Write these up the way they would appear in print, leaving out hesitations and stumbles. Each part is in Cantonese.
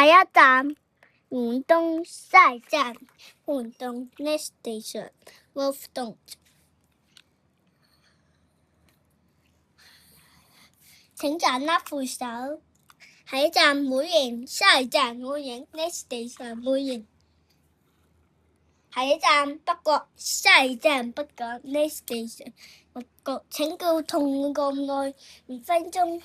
下一站門東，下一站門東 Next station Wolfdon。請緊握扶手。下一站梅園，下一站梅園 Next station 梅園。下一站北角，下一站北角 Next station 北角。請叫同共內2分鐘。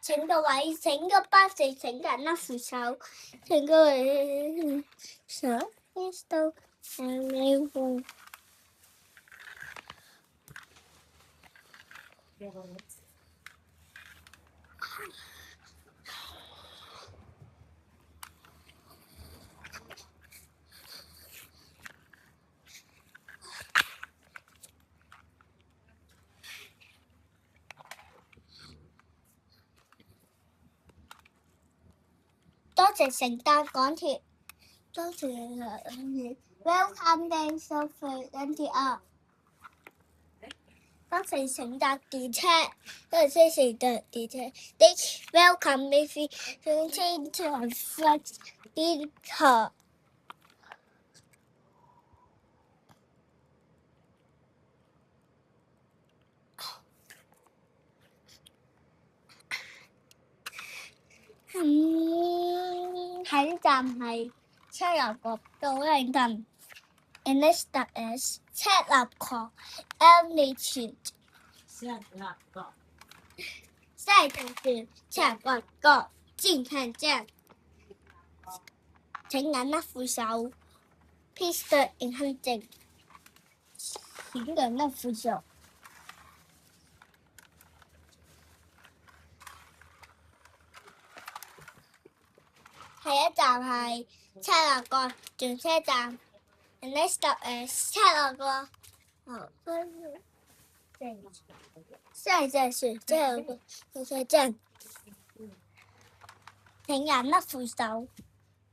請各位，請個巴士請緊握扶手。請各位手，Yes 到everyone。多謝聖誕港鐵，多謝港鐵。Welcome to Sophie NTR。多謝聖誕電車，多謝聖誕電車。Welcome Maybe to Flat 電車。下一站係赤鱲角道Wellington，Next stop is 赤鱲角 Altitude。下一站是赤鱲角健康站，請緊握扶手。Please stay in hunting。請緊握扶手。下一站係赤鱲角轉車站 ，Next stop is 赤鱲角。下一站是赤鱲角轉車站，請緊握扶手。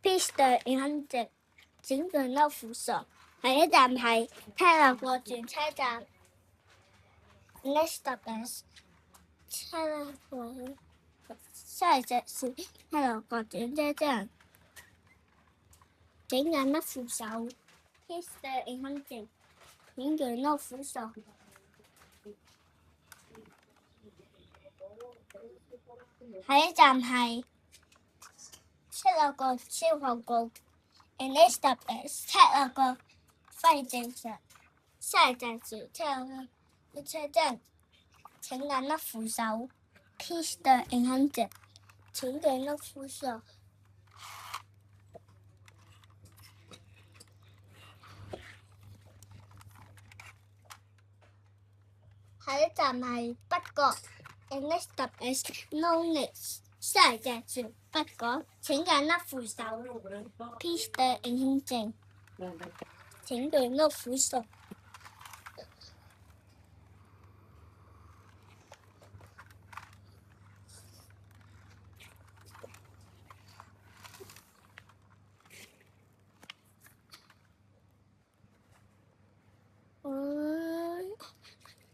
Please stay in hunting。請緊握扶手。下一站係赤鱲角轉車站 ，Next stop is 赤鱲角。下一站是赤鱲角轉車站，請緊握扶手。Please stay in hunting。請緊握扶手。下一站係赤鱲角超後宮 ，Next stop is 赤鱲角輝正常。下一站是赤鱲角車站，請緊握扶手。Please stay in hunting。請緊握扶手。下一站係北角 ，Next stop is Longleat。下一站是北角，請緊握扶手。Please stay in hunting。請緊握扶手。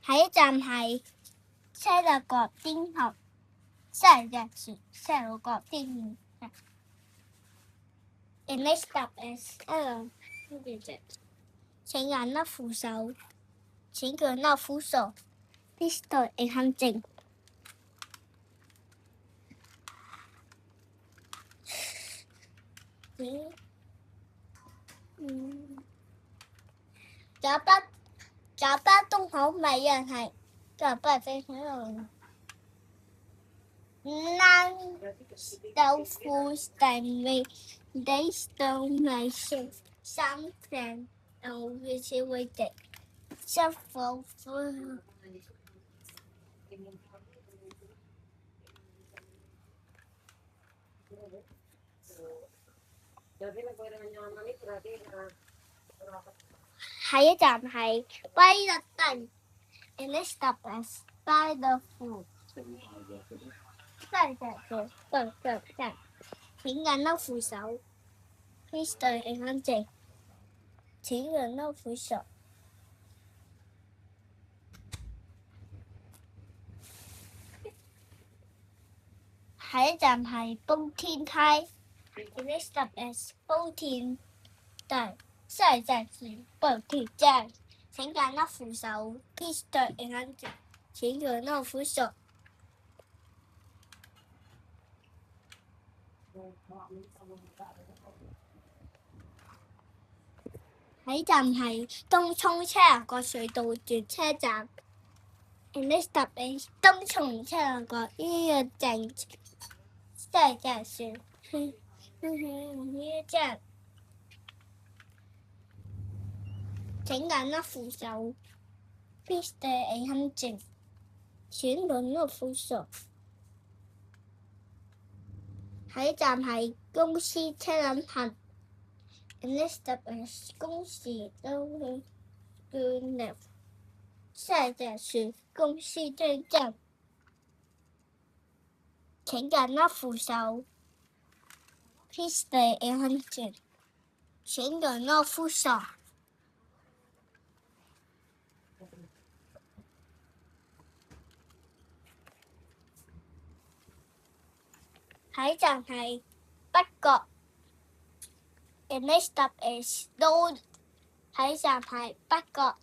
下一站係赤鱲角天后，下一站是赤鱲角天后。Next stop is 請緊握扶手。請緊握扶手。Please stay in hunting。找不到好美人係找不非常有難豆腐定味，They don't like something which is wicked。食腐腐。下一站係威勒頓 ，Next stop is 巴德福。下一站是北角站，請緊握扶手。Please 對你安靜，請讓我扶手。下一站係煲天梯 ，Next stop is 煲天梯，下一站是煲天梯，請揀我扶手。Please 對你安靜，請讓我扶手。下一站係東涌車流角隧道轉車站。Next stop is 東涌車流角醫院站，下一站是醫院站，請揀我扶手。Please 對你安靜，請讓我扶手。下一站係公司車輛行。Next stop is 公司都去轉，下一站是公司車站，請揀我扶手。Please 對你安靜，請讓我扶手。下一站係北角。Next stop is 都下一站係北角，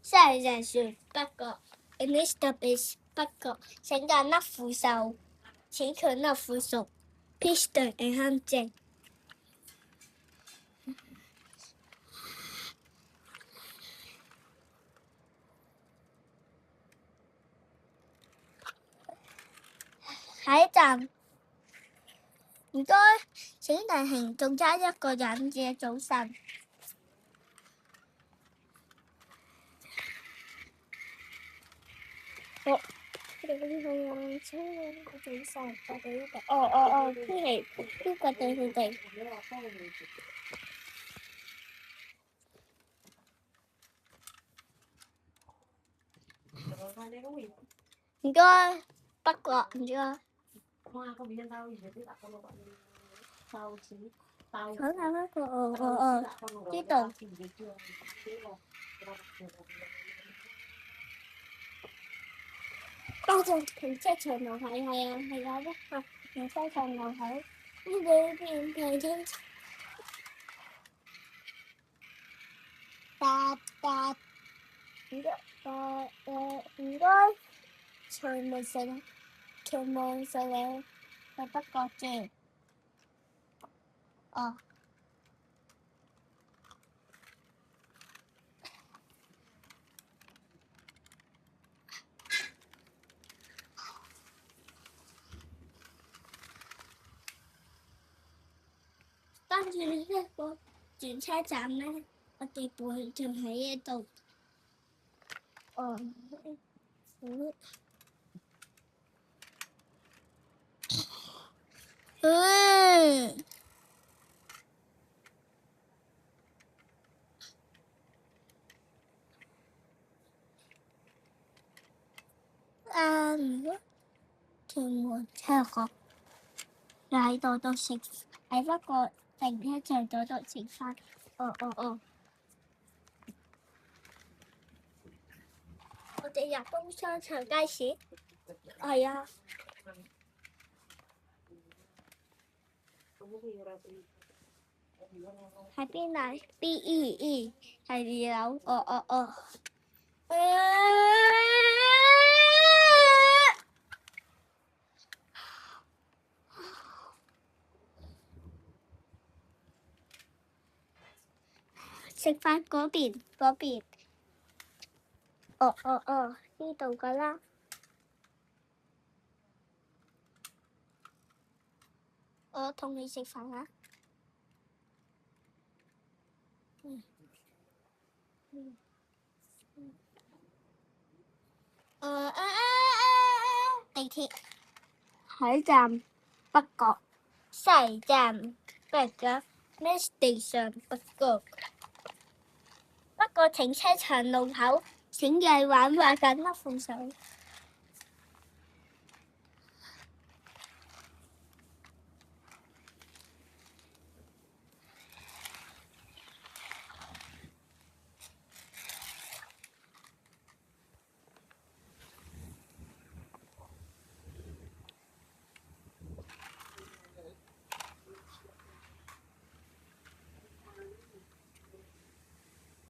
下一站是北角。Next stop is 北角，請揀我扶手，請讓我扶手。Please 對你安靜。下一站，唔該，請提醒仲差一個人嘅早晨。哦，天氣呢個對佢哋。唔該，北角唔該。好啦，不過呢度。多謝停車場樓係啊，停車場樓喺呢邊停車。唔該，徐門城喺北角轉。哦。跟住呢個轉車站呢，我哋會就喺呢度。哦。屯門車角喺度都食，喺不過停車場度食飯。哦。我哋入東商場街市。係啊。喺邊啊？BEE 係2樓。哦。食飯嗰邊。哦，呢度㗎啦。我同你食飯啊。地鐵。下一站北角，下一站北角。Next station 北角。北角停車場路口，請記玩緊我扶手。